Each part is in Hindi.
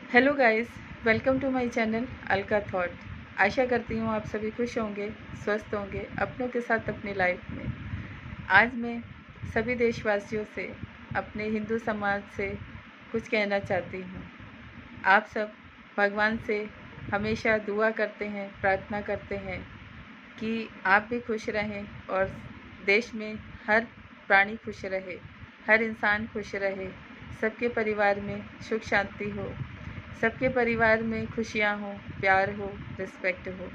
Hello guys, welcome to my channel Alka thought. आशा करती हूँ आप सभी खुश होंगे, स्वस्थ होंगे अपनों के साथ अपनी लाइफ में। आज मैं सभी देशवासियों से, अपने हिंदू समाज से कुछ कहना चाहती हूँ। आप सब भगवान से हमेशा दुआ करते हैं, प्रार्थना करते हैं कि आप भी खुश रहें और देश में हर प्राणी खुश रहे, हर इंसान खुश रहे, सबके परिवार में सुख शांति हो, सबके परिवार में खुशियाँ हो, प्यार हो, रिस्पेक्ट हो।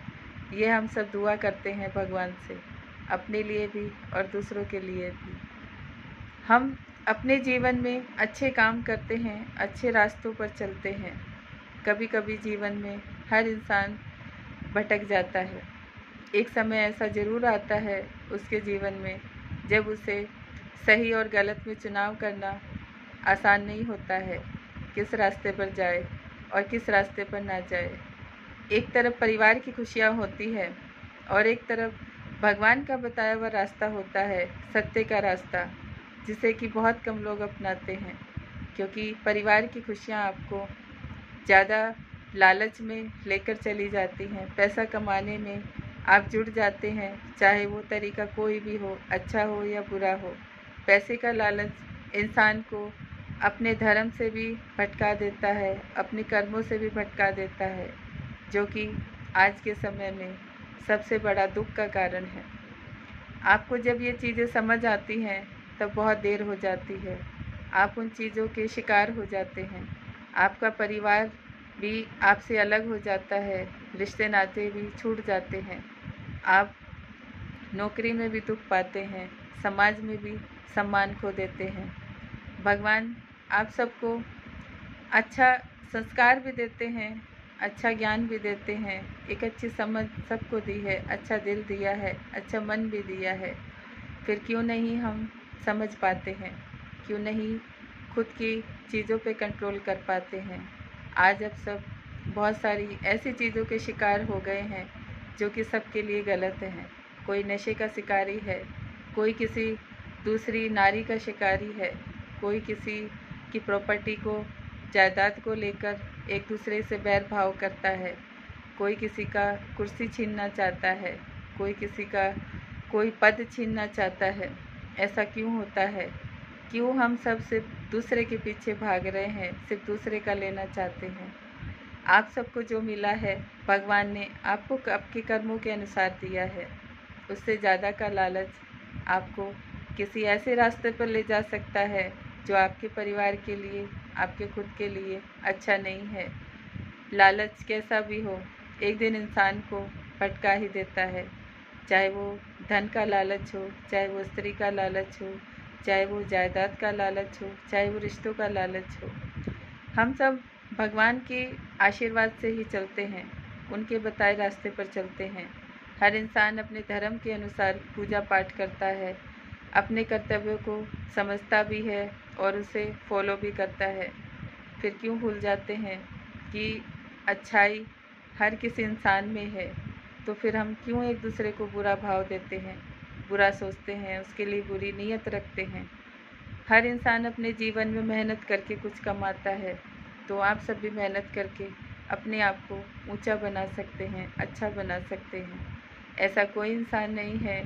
ये हम सब दुआ करते हैं भगवान से, अपने लिए भी और दूसरों के लिए भी। हम अपने जीवन में अच्छे काम करते हैं, अच्छे रास्तों पर चलते हैं। कभी कभी जीवन में हर इंसान भटक जाता है। एक समय ऐसा ज़रूर आता है उसके जीवन में जब उसे सही और गलत में चुनाव करना आसान नहीं होता है, किस रास्ते पर जाए और किस रास्ते पर ना जाए। एक तरफ परिवार की खुशियाँ होती है और एक तरफ भगवान का बताया हुआ रास्ता होता है, सत्य का रास्ता, जिसे कि बहुत कम लोग अपनाते हैं। क्योंकि परिवार की खुशियाँ आपको ज़्यादा लालच में लेकर चली जाती हैं, पैसा कमाने में आप जुड़ जाते हैं, चाहे वो तरीका कोई भी हो, अच्छा हो या बुरा हो। पैसे का लालच इंसान को अपने धर्म से भी भटका देता है, अपने कर्मों से भी भटका देता है, जो कि आज के समय में सबसे बड़ा दुख का कारण है। आपको जब ये चीज़ें समझ आती हैं तब बहुत देर हो जाती है, आप उन चीज़ों के शिकार हो जाते हैं। आपका परिवार भी आपसे अलग हो जाता है, रिश्ते नाते भी छूट जाते हैं, आप नौकरी में भी दुख पाते हैं, समाज में भी सम्मान खो देते हैं। भगवान आप सबको अच्छा संस्कार भी देते हैं, अच्छा ज्ञान भी देते हैं, एक अच्छी समझ सबको दी है, अच्छा दिल दिया है, अच्छा मन भी दिया है। फिर क्यों नहीं हम समझ पाते हैं, क्यों नहीं खुद की चीज़ों पे कंट्रोल कर पाते हैं। आज अब सब बहुत सारी ऐसी चीज़ों के शिकार हो गए हैं जो कि सबके लिए गलत हैं। कोई नशे का शिकारी है, कोई किसी दूसरी नारी का शिकारी है, कोई किसी की प्रॉपर्टी को, जायदाद को लेकर एक दूसरे से बैर भाव करता है, कोई किसी का कुर्सी छीनना चाहता है, कोई किसी का कोई पद छीनना चाहता है। ऐसा क्यों होता है? क्यों हम सब सिर्फ दूसरे के पीछे भाग रहे हैं, सिर्फ दूसरे का लेना चाहते हैं? आप सबको जो मिला है भगवान ने आपको आपके कर्मों के अनुसार दिया है। उससे ज़्यादा का लालच आपको किसी ऐसे रास्ते पर ले जा सकता है जो आपके परिवार के लिए, आपके खुद के लिए अच्छा नहीं है। लालच कैसा भी हो, एक दिन इंसान को भटका ही देता है, चाहे वो धन का लालच हो, चाहे वो स्त्री का लालच हो, चाहे वो जायदाद का लालच हो, चाहे वो रिश्तों का लालच हो। हम सब भगवान के आशीर्वाद से ही चलते हैं, उनके बताए रास्ते पर चलते हैं। हर इंसान अपने धर्म के अनुसार पूजा पाठ करता है, अपने कर्तव्यों को समझता भी है और उसे फॉलो भी करता है। फिर क्यों भूल जाते हैं कि अच्छाई हर किसी इंसान में है, तो फिर हम क्यों एक दूसरे को बुरा भाव देते हैं, बुरा सोचते हैं, उसके लिए बुरी नीयत रखते हैं। हर इंसान अपने जीवन में मेहनत करके कुछ कमाता है, तो आप सब भी मेहनत करके अपने आप को ऊंचा बना सकते हैं, अच्छा बना सकते हैं। ऐसा कोई इंसान नहीं है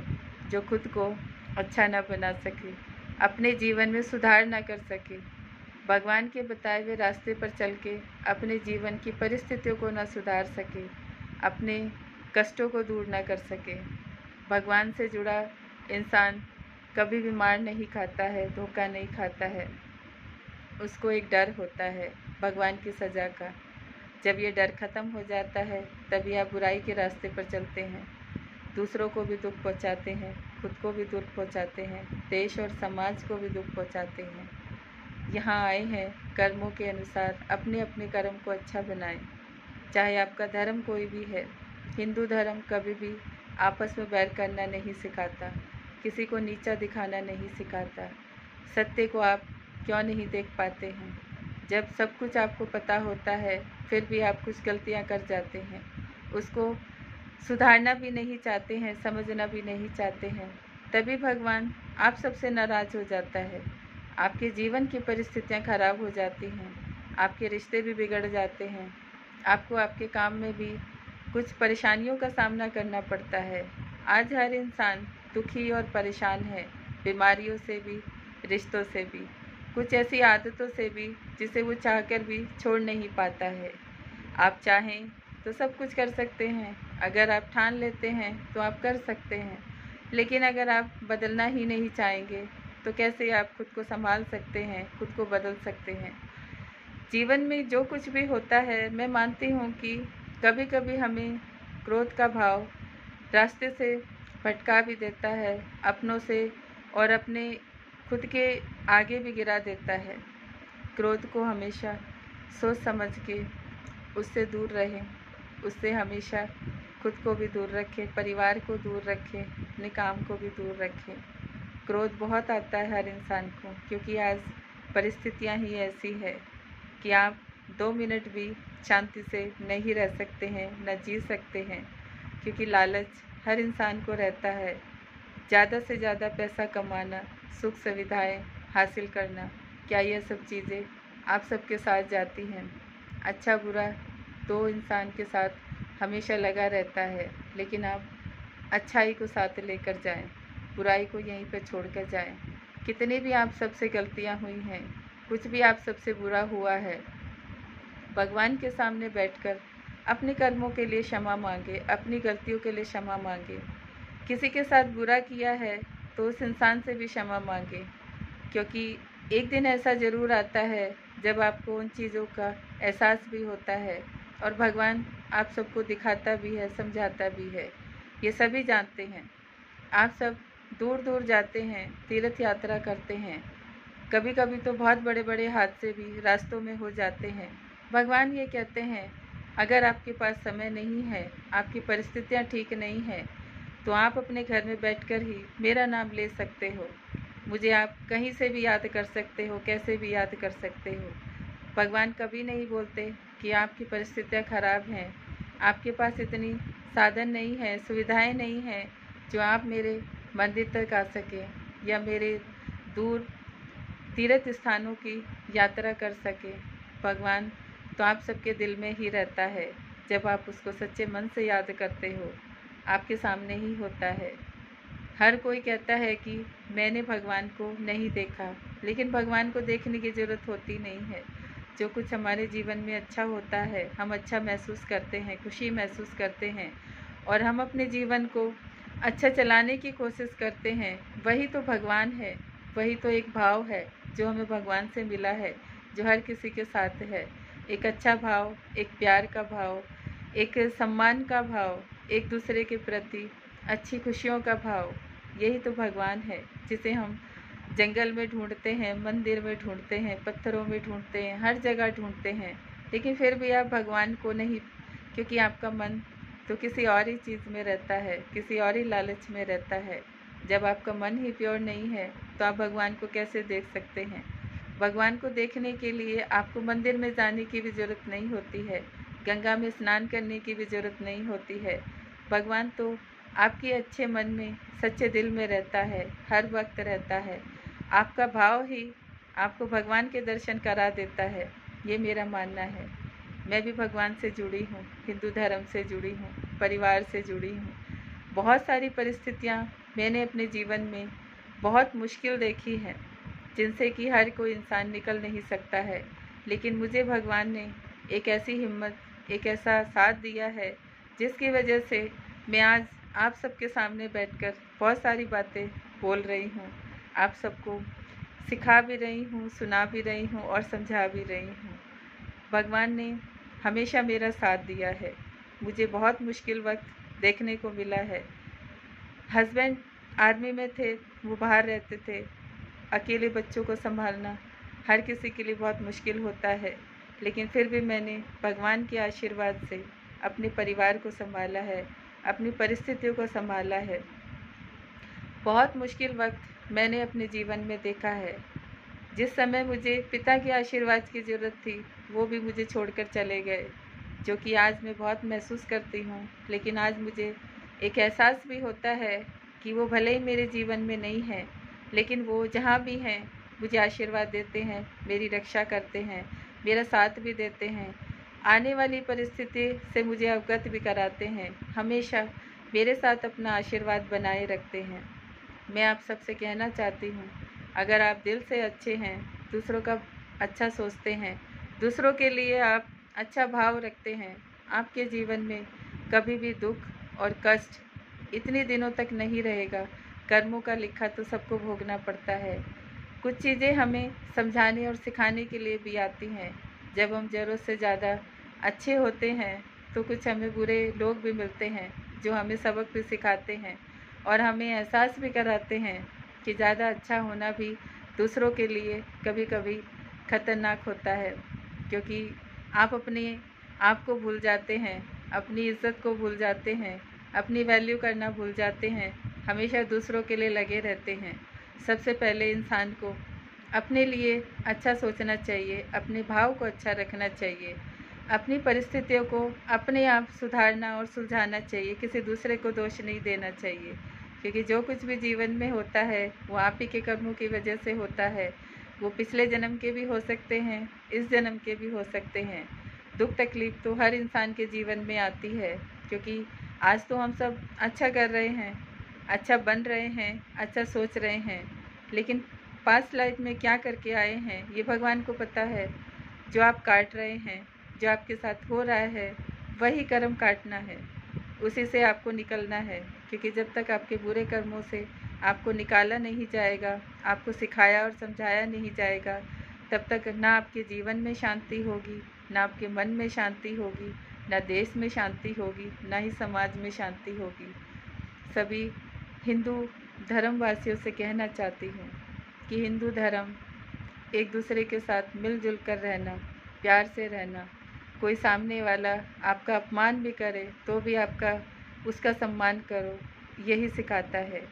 जो खुद को अच्छा ना बना सके, अपने जीवन में सुधार ना कर सके, भगवान के बताए हुए रास्ते पर चल के अपने जीवन की परिस्थितियों को ना सुधार सके, अपने कष्टों को दूर ना कर सके। भगवान से जुड़ा इंसान कभी भी मार नहीं खाता है, धोखा नहीं खाता है। उसको एक डर होता है भगवान की सज़ा का। जब ये डर ख़त्म हो जाता है तभी आप बुराई के रास्ते पर चलते हैं, दूसरों को भी दुख पहुंचाते हैं, खुद को भी दुख पहुंचाते हैं, देश और समाज को भी दुख पहुंचाते हैं। यहाँ आए हैं कर्मों के अनुसार अपने अपने कर्म को अच्छा बनाएं। चाहे आपका धर्म कोई भी है, हिंदू धर्म कभी भी आपस में बैर करना नहीं सिखाता, किसी को नीचा दिखाना नहीं सिखाता। सत्य को आप क्यों नहीं देख पाते हैं? जब सब कुछ आपको पता होता है फिर भी आप कुछ गलतियां कर जाते हैं, उसको सुधारना भी नहीं चाहते हैं, समझना भी नहीं चाहते हैं, तभी भगवान आप सबसे नाराज़ हो जाता है, आपके जीवन की परिस्थितियां खराब हो जाती हैं। आपके रिश्ते भी बिगड़ जाते हैं, आपको आपके काम में भी कुछ परेशानियों का सामना करना पड़ता है। आज हर इंसान दुखी और परेशान है, बीमारियों से भी, रिश्तों से भी, कुछ ऐसी आदतों से भी जिसे वो चाहकर भी छोड़ नहीं पाता है। आप चाहें तो सब कुछ कर सकते हैं, अगर आप ठान लेते हैं तो आप कर सकते हैं, लेकिन अगर आप बदलना ही नहीं चाहेंगे तो कैसे आप खुद को संभाल सकते हैं, खुद को बदल सकते हैं। जीवन में जो कुछ भी होता है, मैं मानती हूँ कि कभी कभी हमें क्रोध का भाव रास्ते से भटका भी देता है, अपनों से और अपने खुद के आगे भी गिरा देता है। क्रोध को हमेशा सोच समझ के उससे दूर रहें, उससे हमेशा खुद को भी दूर रखें, परिवार को दूर रखें, अपने काम को भी दूर रखें। क्रोध बहुत आता है हर इंसान को, क्योंकि आज परिस्थितियाँ ही ऐसी है कि आप 2 मिनट भी शांति से नहीं रह सकते हैं, न जी सकते हैं, क्योंकि लालच हर इंसान को रहता है। ज़्यादा से ज़्यादा पैसा कमाना, सुख सुविधाएं हासिल करना, क्या यह सब चीज़ें आप सबके साथ जाती हैं? अच्छा बुरा तो इंसान के साथ हमेशा लगा रहता है, लेकिन आप अच्छाई को साथ लेकर जाएं, बुराई को यहीं पर छोड़कर जाएं। कितनी भी आप सबसे गलतियां हुई हैं, कुछ भी आप सबसे बुरा हुआ है, भगवान के सामने बैठकर अपने कर्मों के लिए क्षमा मांगे, अपनी गलतियों के लिए क्षमा मांगे। किसी के साथ बुरा किया है तो उस इंसान से भी क्षमा मांगे, क्योंकि एक दिन ऐसा ज़रूर आता है जब आपको उन चीज़ों का एहसास भी होता है और भगवान आप सबको दिखाता भी है, समझाता भी है। ये सभी जानते हैं। आप सब दूर दूर जाते हैं, तीर्थ यात्रा करते हैं, कभी कभी तो बहुत बड़े बड़े हादसे भी रास्तों में हो जाते हैं। भगवान ये कहते हैं, अगर आपके पास समय नहीं है, आपकी परिस्थितियाँ ठीक नहीं हैं, तो आप अपने घर में बैठकर ही मेरा नाम ले सकते हो। मुझे आप कहीं से भी याद कर सकते हो, कैसे भी याद कर सकते हो। भगवान कभी नहीं बोलते कि आपकी परिस्थितियाँ खराब हैं, आपके पास इतनी साधन नहीं है, सुविधाएं नहीं हैं जो आप मेरे मंदिर तक आ सकें या मेरे दूर तीर्थ स्थानों की यात्रा कर सके। भगवान तो आप सबके दिल में ही रहता है, जब आप उसको सच्चे मन से याद करते हो, आपके सामने ही होता है। हर कोई कहता है कि मैंने भगवान को नहीं देखा, लेकिन भगवान को देखने की ज़रूरत होती नहीं है। जो कुछ हमारे जीवन में अच्छा होता है, हम अच्छा महसूस करते हैं, खुशी महसूस करते हैं और हम अपने जीवन को अच्छा चलाने की कोशिश करते हैं, वही तो भगवान है, वही तो एक भाव है जो हमें भगवान से मिला है, जो हर किसी के साथ है। एक अच्छा भाव, एक प्यार का भाव, एक सम्मान का भाव, एक दूसरे के प्रति अच्छी खुशियों का भाव, यही तो भगवान है जिसे हम जंगल में ढूंढते हैं, मंदिर में ढूंढते हैं, पत्थरों में ढूंढते हैं, हर जगह ढूंढते हैं, लेकिन फिर भी आप भगवान को नहीं, क्योंकि आपका मन तो किसी और ही चीज़ में रहता है, किसी और ही लालच में रहता है। जब आपका मन ही प्योर नहीं है तो आप भगवान को कैसे देख सकते हैं? भगवान को देखने के लिए आपको मंदिर में जाने की भी ज़रूरत नहीं होती है, गंगा में स्नान करने की भी ज़रूरत नहीं होती है। भगवान तो आपके अच्छे मन में, सच्चे दिल में रहता है, हर वक्त रहता है। आपका भाव ही आपको भगवान के दर्शन करा देता है, ये मेरा मानना है। मैं भी भगवान से जुड़ी हूँ, हिंदू धर्म से जुड़ी हूँ, परिवार से जुड़ी हूँ। बहुत सारी परिस्थितियाँ मैंने अपने जीवन में बहुत मुश्किल देखी हैं, जिनसे कि हर कोई इंसान निकल नहीं सकता है, लेकिन मुझे भगवान ने एक ऐसी हिम्मत, एक ऐसा साथ दिया है, जिसकी वजह से मैं आज आप सबके सामने बैठकर बहुत सारी बातें बोल रही हूँ, आप सबको सिखा भी रही हूँ, सुना भी रही हूँ और समझा भी रही हूँ। भगवान ने हमेशा मेरा साथ दिया है, मुझे बहुत मुश्किल वक्त देखने को मिला है। हस्बैंड आर्मी में थे, वो बाहर रहते थे, अकेले बच्चों को संभालना हर किसी के लिए बहुत मुश्किल होता है, लेकिन फिर भी मैंने भगवान के आशीर्वाद से अपने परिवार को संभाला है, अपनी परिस्थितियों को संभाला है। बहुत मुश्किल वक्त मैंने अपने जीवन में देखा है। जिस समय मुझे पिता के आशीर्वाद की ज़रूरत थी, वो भी मुझे छोड़कर चले गए, जो कि आज मैं बहुत महसूस करती हूँ। लेकिन आज मुझे एक एहसास भी होता है कि वो भले ही मेरे जीवन में नहीं है, लेकिन वो जहाँ भी हैं मुझे आशीर्वाद देते हैं, मेरी रक्षा करते हैं, मेरा साथ भी देते हैं, आने वाली परिस्थिति से मुझे अवगत भी कराते हैं, हमेशा मेरे साथ अपना आशीर्वाद बनाए रखते हैं। मैं आप सबसे कहना चाहती हूँ, अगर आप दिल से अच्छे हैं, दूसरों का अच्छा सोचते हैं, दूसरों के लिए आप अच्छा भाव रखते हैं, आपके जीवन में कभी भी दुख और कष्ट इतने दिनों तक नहीं रहेगा। कर्मों का लिखा तो सबको भोगना पड़ता है। कुछ चीज़ें हमें समझाने और सिखाने के लिए भी आती हैं। जब हम ज़रूरत से ज़्यादा अच्छे होते हैं तो कुछ हमें बुरे लोग भी मिलते हैं जो हमें सबक भी सिखाते हैं और हमें एहसास भी कराते हैं कि ज़्यादा अच्छा होना भी दूसरों के लिए कभी कभी खतरनाक होता है, क्योंकि आप अपने आप को भूल जाते हैं, अपनी इज्जत को भूल जाते हैं, अपनी वैल्यू करना भूल जाते हैं, हमेशा दूसरों के लिए लगे रहते हैं। सबसे पहले इंसान को अपने लिए अच्छा सोचना चाहिए, अपने भाव को अच्छा रखना चाहिए, अपनी परिस्थितियों को अपने आप सुधारना और सुलझाना चाहिए, किसी दूसरे को दोष नहीं देना चाहिए, क्योंकि जो कुछ भी जीवन में होता है वो आप ही के कर्मों की वजह से होता है। वो पिछले जन्म के भी हो सकते हैं, इस जन्म के भी हो सकते हैं। दुख तकलीफ तो हर इंसान के जीवन में आती है, क्योंकि आज तो हम सब अच्छा कर रहे हैं, अच्छा बन रहे हैं, अच्छा सोच रहे हैं, लेकिन पास्ट लाइफ में क्या करके आए हैं ये भगवान को पता है। जो आप काट रहे हैं, जो आपके साथ हो रहा है, वही कर्म काटना है, उसी से आपको निकलना है, क्योंकि जब तक आपके बुरे कर्मों से आपको निकाला नहीं जाएगा, आपको सिखाया और समझाया नहीं जाएगा, तब तक ना आपके जीवन में शांति होगी, ना आपके मन में शांति होगी, ना देश में शांति होगी, ना ही समाज में शांति होगी। सभी हिंदू धर्मवासियों से कहना चाहती हूँ कि हिंदू धर्म एक दूसरे के साथ मिलजुल कर रहना, प्यार से रहना, कोई सामने वाला आपका अपमान भी करे तो भी आपका उसका सम्मान करो, यही सिखाता है।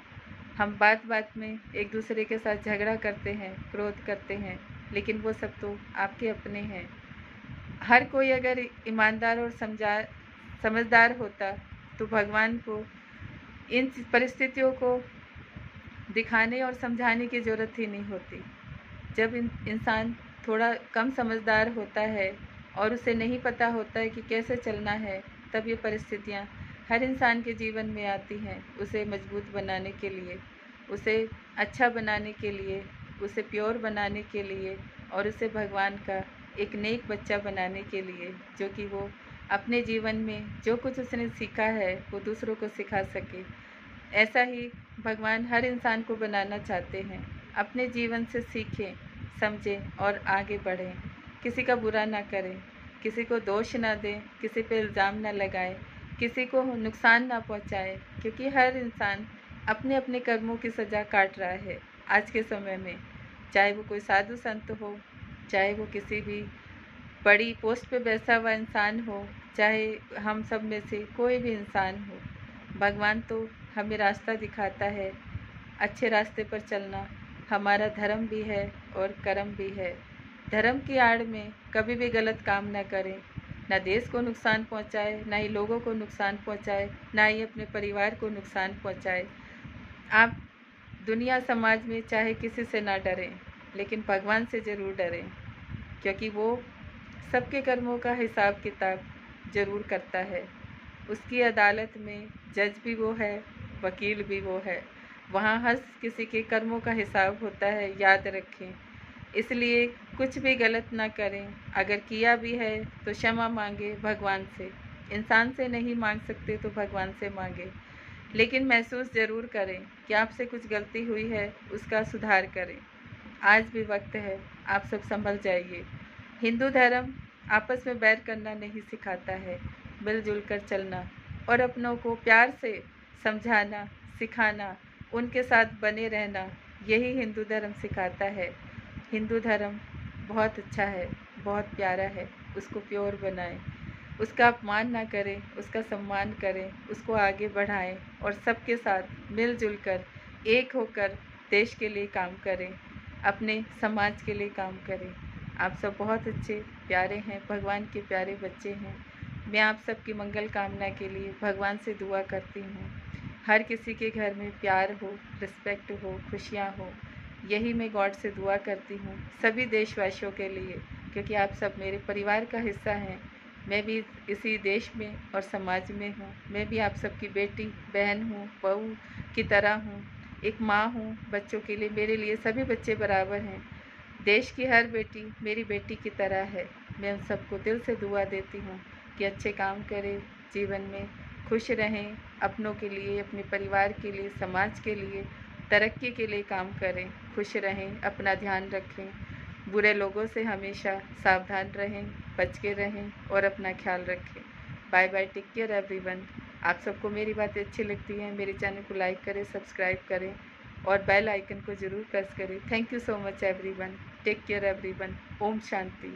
हम बात बात में एक दूसरे के साथ झगड़ा करते हैं, क्रोध करते हैं, लेकिन वो सब तो आपके अपने हैं। हर कोई अगर ईमानदार और समझदार होता तो भगवान को इन परिस्थितियों को दिखाने और समझाने की ज़रूरत ही नहीं होती। जब इंसान थोड़ा कम समझदार होता है और उसे नहीं पता होता है कि कैसे चलना है, तब ये परिस्थितियाँ हर इंसान के जीवन में आती हैं, उसे मजबूत बनाने के लिए, उसे अच्छा बनाने के लिए, उसे प्योर बनाने के लिए और उसे भगवान का एक नेक बच्चा बनाने के लिए, जो कि वो अपने जीवन में जो कुछ उसने सीखा है वो दूसरों को सिखा सके। ऐसा ही भगवान हर इंसान को बनाना चाहते हैं। अपने जीवन से सीखें, समझें और आगे बढ़ें, किसी का बुरा ना करें, किसी को दोष ना दें, किसी पे इल्ज़ाम ना लगाएं, किसी को नुकसान ना पहुंचाएं, क्योंकि हर इंसान अपने अपने कर्मों की सज़ा काट रहा है आज के समय में। चाहे वो कोई साधु संत हो, चाहे वो किसी भी बड़ी पोस्ट पे बैठा हुआ इंसान हो, चाहे हम सब में से कोई भी इंसान हो, भगवान तो हमें रास्ता दिखाता है। अच्छे रास्ते पर चलना हमारा धर्म भी है और कर्म भी है। धर्म की आड़ में कभी भी गलत काम ना करें, ना देश को नुकसान पहुंचाए, ना ही लोगों को नुकसान पहुंचाए, ना ही अपने परिवार को नुकसान पहुंचाए। आप दुनिया समाज में चाहे किसी से ना डरें, लेकिन भगवान से ज़रूर डरें, क्योंकि वो सबके कर्मों का हिसाब किताब ज़रूर करता है। उसकी अदालत में जज भी वो है, वकील भी वो है, वहाँ हर किसी के कर्मों का हिसाब होता है, याद रखें। इसलिए कुछ भी गलत ना करें, अगर किया भी है तो क्षमा मांगे भगवान से, इंसान से नहीं मांग सकते तो भगवान से मांगे, लेकिन महसूस ज़रूर करें कि आपसे कुछ गलती हुई है, उसका सुधार करें। आज भी वक्त है, आप सब संभल जाइए। हिंदू धर्म आपस में बैर करना नहीं सिखाता है, मिलजुल कर चलना और अपनों को प्यार से समझाना, सिखाना, उनके साथ बने रहना, यही हिंदू धर्म सिखाता है। हिंदू धर्म बहुत अच्छा है, बहुत प्यारा है, उसको प्योर बनाएं, उसका अपमान ना करें, उसका सम्मान करें, उसको आगे बढ़ाएं और सबके साथ मिलजुल कर एक होकर देश के लिए काम करें, अपने समाज के लिए काम करें। आप सब बहुत अच्छे प्यारे हैं, भगवान के प्यारे बच्चे हैं। मैं आप सबकी मंगल कामना के लिए भगवान से दुआ करती हूँ, हर किसी के घर में प्यार हो, रिस्पेक्ट हो, खुशियाँ हो, यही मैं गॉड से दुआ करती हूँ। सभी देशवासियों के लिए क्योंकि आप सब मेरे परिवार का हिस्सा हैं। मैं भी इसी देश में और समाज में हूँ। मैं भी आप सबकी बेटी, बहन हूँ, बहू की तरह हूँ, एक माँ हूँ। बच्चों के लिए, मेरे लिए सभी बच्चे बराबर हैं। देश की हर बेटी मेरी बेटी की तरह है। मैं उन सबको दिल से दुआ देती हूँ कि अच्छे काम करें, जीवन में खुश रहें, अपनों के लिए, अपने परिवार के लिए, समाज के लिए, तरक्की के लिए काम करें, खुश रहें, अपना ध्यान रखें, बुरे लोगों से हमेशा सावधान रहें, बच के रहें और अपना ख्याल रखें। Bye bye, take care everyone. आप सबको मेरी बातें अच्छी लगती हैं, मेरे चैनल को लाइक करें, सब्सक्राइब करें और बेल आइकन को ज़रूर प्रेस करें। Thank you so much everyone. Take care everyone. Om Shanti.